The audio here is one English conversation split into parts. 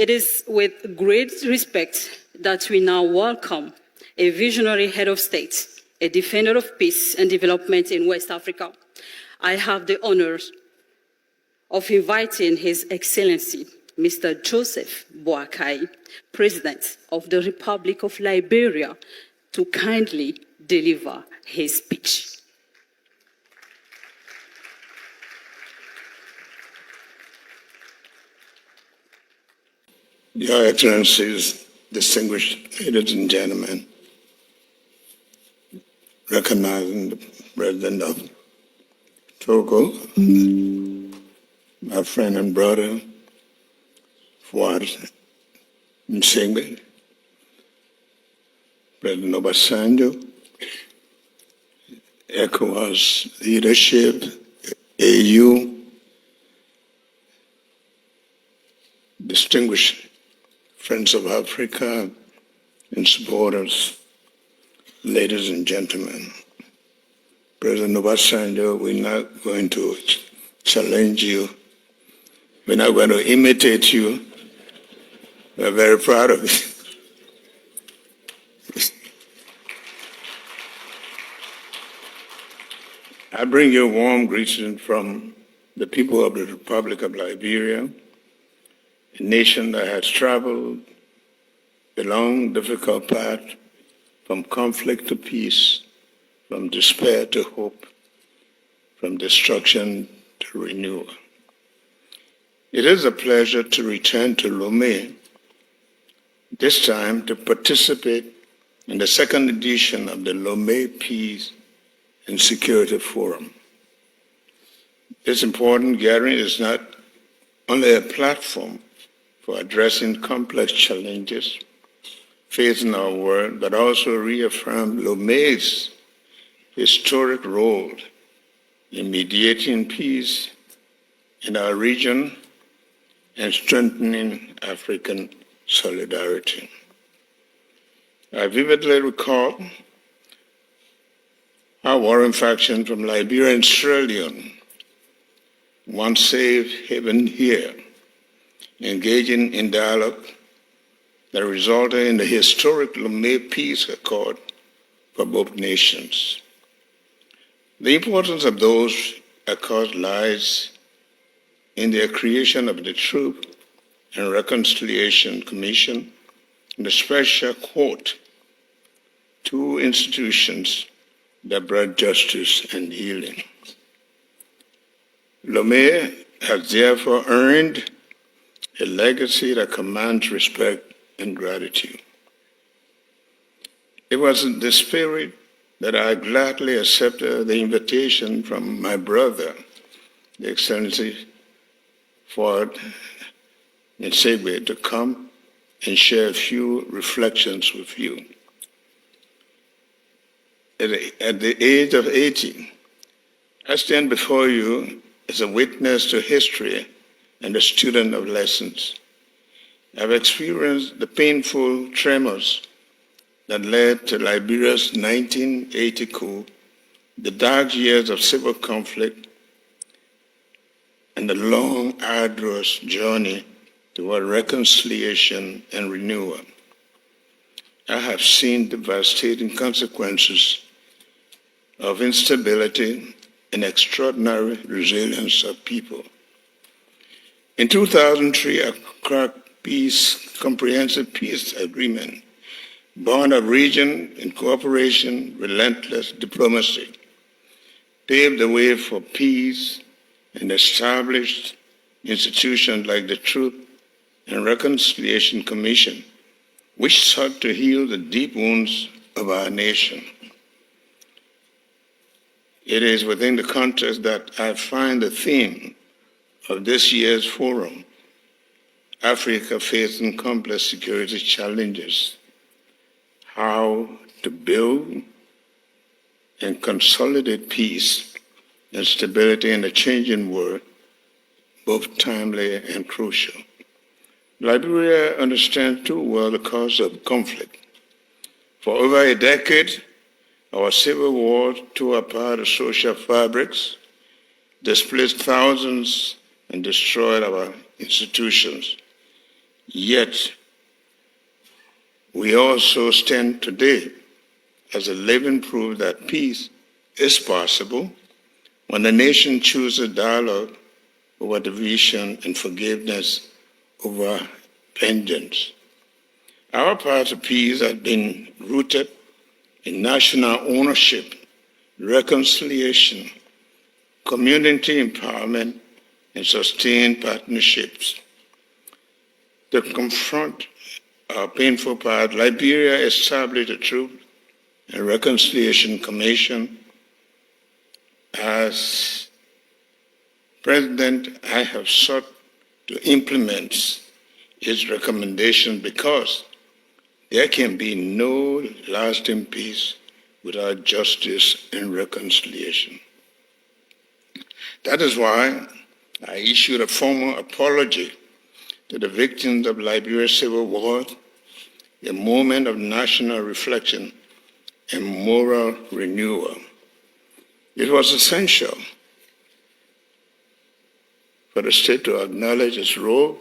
It is with great respect that we now welcome a visionary head of state, a defender of peace and development in West Africa. I have the honor of inviting His Excellency, Mr. Joseph Boakai, President of the Republic of Liberia, to kindly deliver his speech. Your Excellencies, distinguished ladies and gentlemen, recognizing the President of Togo, my friend and brother, Nsegbe, President Obasanjo, ECOWAS leadership, AU, distinguished friends of Africa and supporters, ladies and gentlemen. President Obasanjo, we're not going to challenge you. We're not going to imitate you. We're very proud of it. I bring you a warm greeting from the people of the Republic of Liberia, a nation that has traveled a long, difficult path from conflict to peace, from despair to hope, from destruction to renewal. It is a pleasure to return to Lomé, this time to participate in the second edition of the Lomé Peace and Security Forum. This important gathering is not only a platform for addressing complex challenges facing our world, but also reaffirm Lomé's historic role in mediating peace in our region and strengthening African solidarity. I vividly recall how warring factions from Liberia and Sierra Leone once safe haven here, engaging in dialogue that resulted in the historic Lomé Peace Accord for both nations. The importance of those accords lies in their creation of the Truth and Reconciliation Commission and the Special Court, two institutions that brought justice and healing. Lomé has therefore earned a legacy that commands respect and gratitude. It was in this spirit that I gladly accepted the invitation from my brother, the Excellency Ford Nsegbe, to come and share a few reflections with you. At the age of 80, I stand before you as a witness to history and a student of lessons. I've experienced the painful tremors that led to Liberia's 1980 coup, the dark years of civil conflict, and the long, arduous journey toward reconciliation and renewal. I have seen devastating consequences of instability and extraordinary resilience of people. In 2003, a crack comprehensive peace agreement, born of region in cooperation, relentless diplomacy, paved the way for peace and established institutions like the Truth and Reconciliation Commission, which sought to heal the deep wounds of our nation. It is within the context that I find the theme of this year's forum, Africa Facing Complex Security Challenges, how to build and consolidate peace and stability in a changing world, both timely and crucial. Liberia understands too well the cause of conflict. For over a decade, our civil war tore apart the social fabrics, displaced thousands, and destroyed our institutions. Yet, we also stand today as a living proof that peace is possible when the nation chooses dialogue over division and forgiveness over vengeance. Our path to peace has been rooted in national ownership, reconciliation, community empowerment, and sustained partnerships. To confront our painful past, Liberia established a Truth and Reconciliation Commission. As President, I have sought to implement its recommendations because there can be no lasting peace without justice and reconciliation. That is why I issued a formal apology to the victims of Liberia's civil war, a moment of national reflection and moral renewal. It was essential for the state to acknowledge its role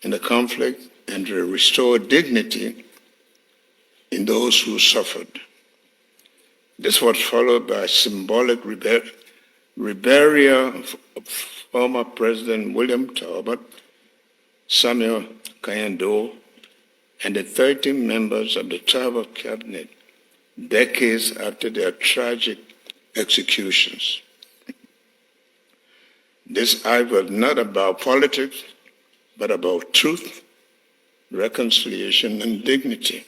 in the conflict and to restore dignity in those who suffered. This was followed by symbolic rebellion of former President William Talbot, Samuel Kayando, and the 13 members of the Talbot cabinet decades after their tragic executions. This act was not about politics, but about truth, reconciliation, and dignity.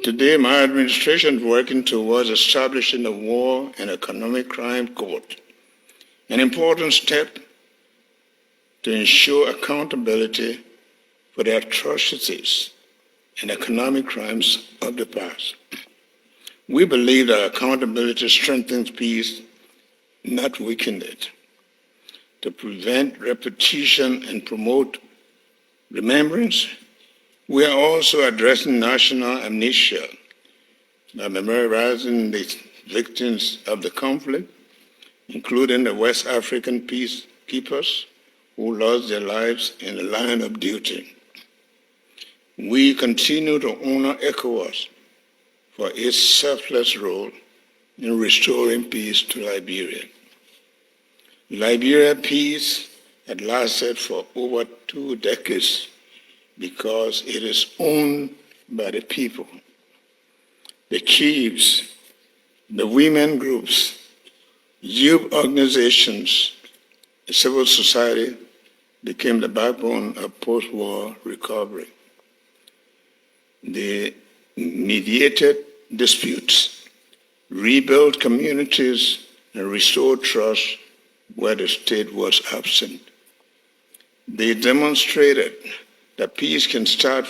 Today, my administration is working towards establishing a War and Economic Crime Court, an important step to ensure accountability for the atrocities and economic crimes of the past. We believe that accountability strengthens peace, not weakens it. To prevent repetition and promote remembrance, we are also addressing national amnesia by memorizing the victims of the conflict, including the West African peacekeepers who lost their lives in the line of duty. We continue to honor ECOWAS for its selfless role in restoring peace to Liberia. Liberia peace had lasted for over 2 decades because it is owned by the people. The chiefs, the women groups, youth organizations, and civil society became the backbone of post-war recovery. They mediated disputes, rebuilt communities, and restored trust where the state was absent. They demonstrated that peace can start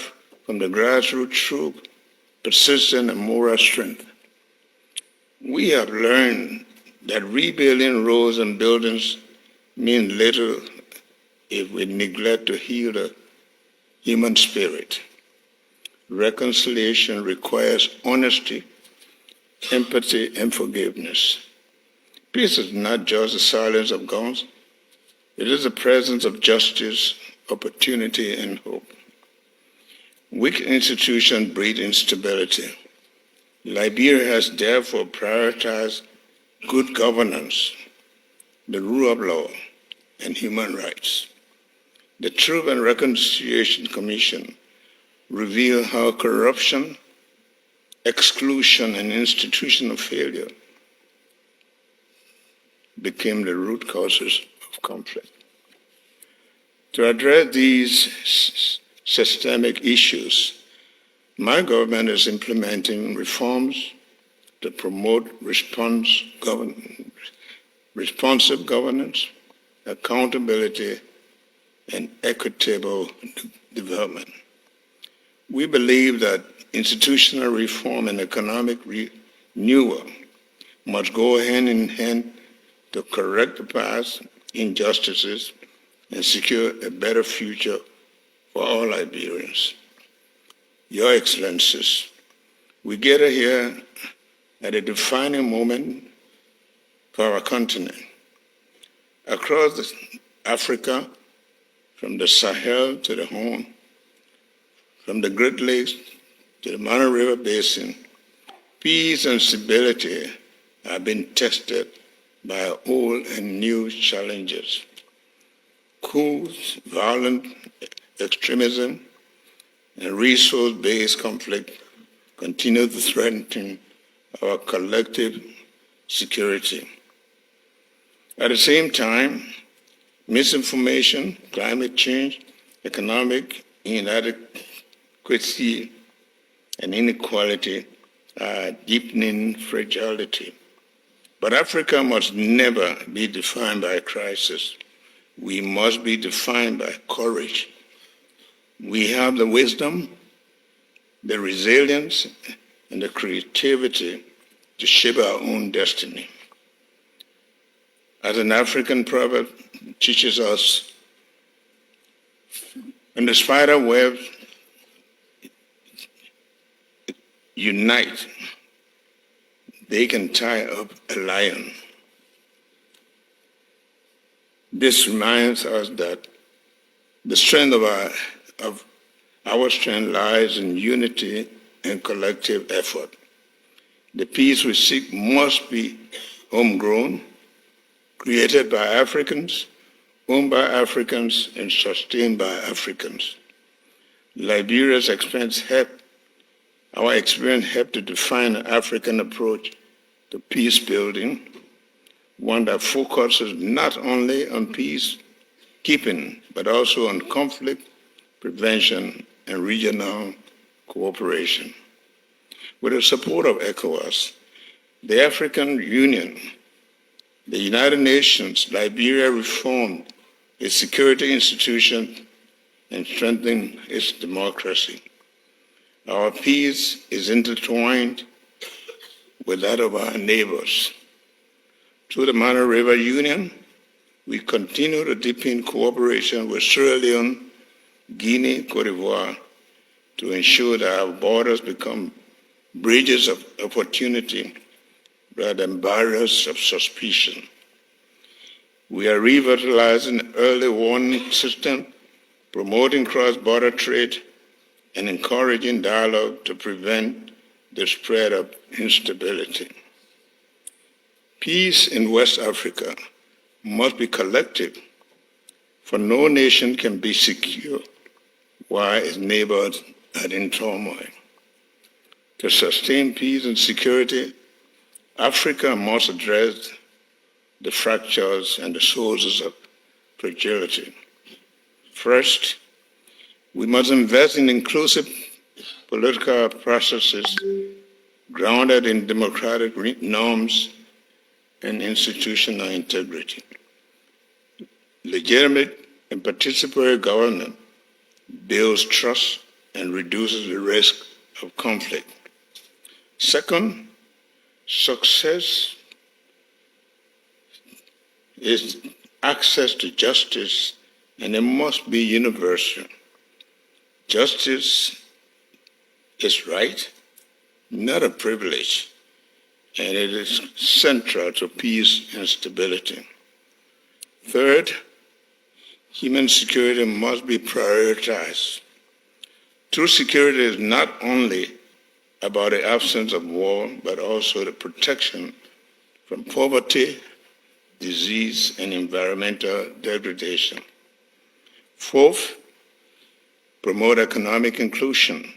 from the grassroots through persistent and moral strength. We have learned that rebuilding roads and buildings means little if we neglect to heal the human spirit. Reconciliation requires honesty, empathy, and forgiveness. Peace is not just the silence of guns. It is the presence of justice, opportunity, and hope. Weak institutions breed instability. Liberia has therefore prioritized good governance, the rule of law, and human rights. The Truth and Reconciliation Commission revealed how corruption, exclusion, and institutional failure became the root causes of conflict. To address these systemic issues, my government is implementing reforms to promote responsive governance, accountability, and equitable development. We believe that institutional reform and economic renewal must go hand in hand to correct the past injustices and secure a better future for all Liberians. Your Excellencies, we gather here at a defining moment for our continent. Across Africa, from the Sahel to the Horn, from the Great Lakes to the Mara River Basin, peace and stability have been tested by old and new challenges. Coups, violent extremism, and resource-based conflict continue to threaten our collective security. At the same time, misinformation, climate change, economic inadequacy, and inequality are deepening fragility. But Africa must never be defined by crisis. We must be defined by courage. We have the wisdom, the resilience, and the creativity to shape our own destiny. As an African proverb teaches us, when the spider webs unite, they can tie up a lion. This reminds us that the strength of our strength lies in unity and collective effort. The peace we seek must be homegrown, created by Africans, owned by Africans, and sustained by Africans. Liberia's experience helped to define an African approach to peace building, one that focuses not only on peacekeeping, but also on conflict prevention and regional cooperation. With the support of ECOWAS, the African Union, the United Nations, Liberia reformed its security institutions and strengthened its democracy. Our peace is intertwined with that of our neighbors. Through the Mara River Union, we continue to deepen cooperation with Sierra Leone, Guinea, Cote d'Ivoire, to ensure that our borders become bridges of opportunity rather than barriers of suspicion. We are revitalizing the early warning system, promoting cross-border trade, and encouraging dialogue to prevent the spread of instability. Peace in West Africa must be collective, for no nation can be secure while its neighbors are in turmoil. To sustain peace and security, Africa must address the fractures and the sources of fragility. First, we must invest in inclusive political processes grounded in democratic norms and institutional integrity. Legitimate and participatory government builds trust and reduces the risk of conflict. Second, success is access to justice, and it must be universal. Justice is right, not a privilege, and it is central to peace and stability. Third, human security must be prioritized. True security is not only about the absence of war, but also the protection from poverty, disease, and environmental degradation. Fourth, promote economic inclusion,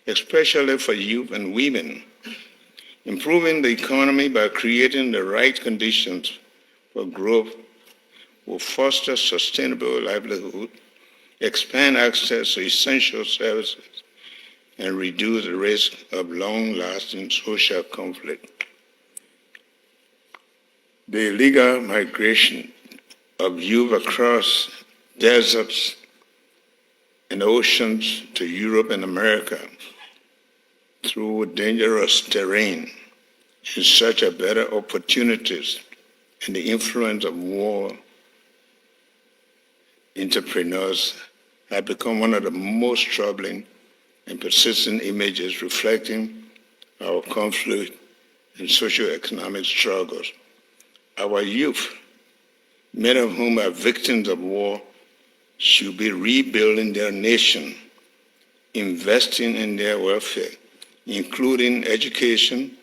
especially for youth and women. Improving the economy by creating the right conditions for growth will foster sustainable livelihood, expand access to essential services, and reduce the risk of long-lasting social conflict. The illegal migration of youth across deserts and oceans to Europe and America through dangerous terrain in search of better opportunities and the influence of war entrepreneurs have become one of the most troubling and persistent images reflecting our conflict and socioeconomic struggles. Our youth, many of whom are victims of war, should be rebuilding their nation, investing in their welfare, including education,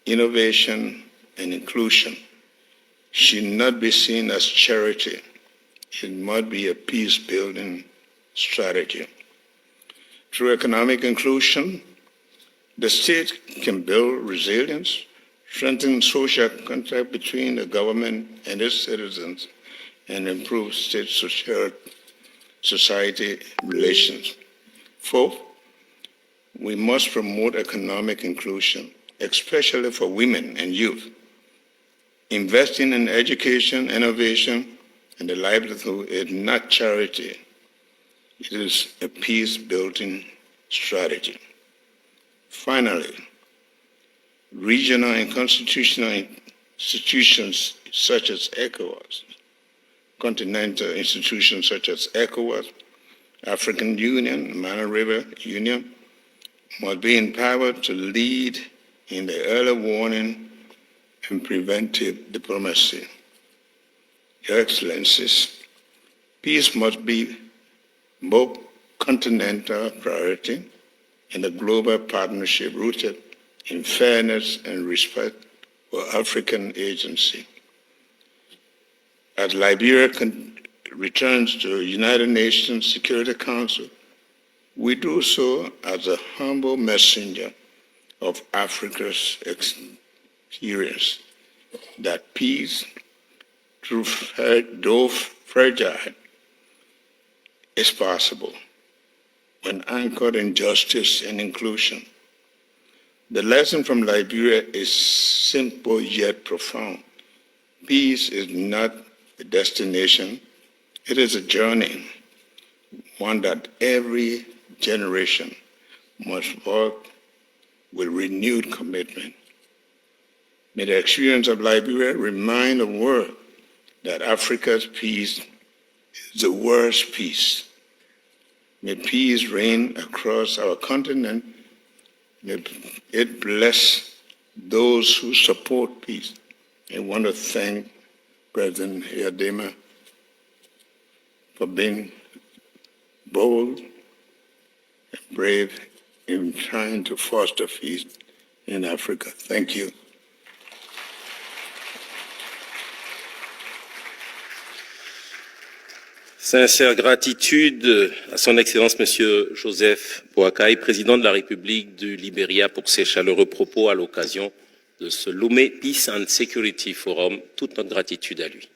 innovation, and inclusion, should not be seen as charity. It must be a peace-building strategy. Through economic inclusion, the state can build resilience, strengthen social contact between the government and its citizens, and improve state-society relations. Fourth, we must promote economic inclusion, especially for women and youth. Investing in education, innovation, and the livelihood is not charity. It is a peace-building strategy. Finally, regional and constitutional institutions such as ECOWAS, continental institutions such as ECOWAS, African Union, Mana River Union, must be empowered to lead in the early warning and preventive diplomacy. Your Excellencies, peace must be both continental priority and a global partnership rooted in fairness and respect for African agency. As Liberia returns to the United Nations Security Council, we do so as a humble messenger of Africa's experience that peace, though fragile, is possible when anchored in justice and inclusion. The lesson from Liberia is simple yet profound. Peace is not a destination, it is a journey, one that every generation must work with renewed commitment. May the experience of Liberia remind the world that Africa's peace is the world's peace. May peace reign across our continent. May it bless those who support peace. I want to thank President Nyuma for being bold and brave in trying to foster peace in Africa. Thank you. Sincère gratitude à son Excellence Monsieur Joseph Boakai, président de la République du Liberia, pour ses chaleureux propos à l'occasion de ce Lomé Peace and Security Forum. Toute notre gratitude à lui.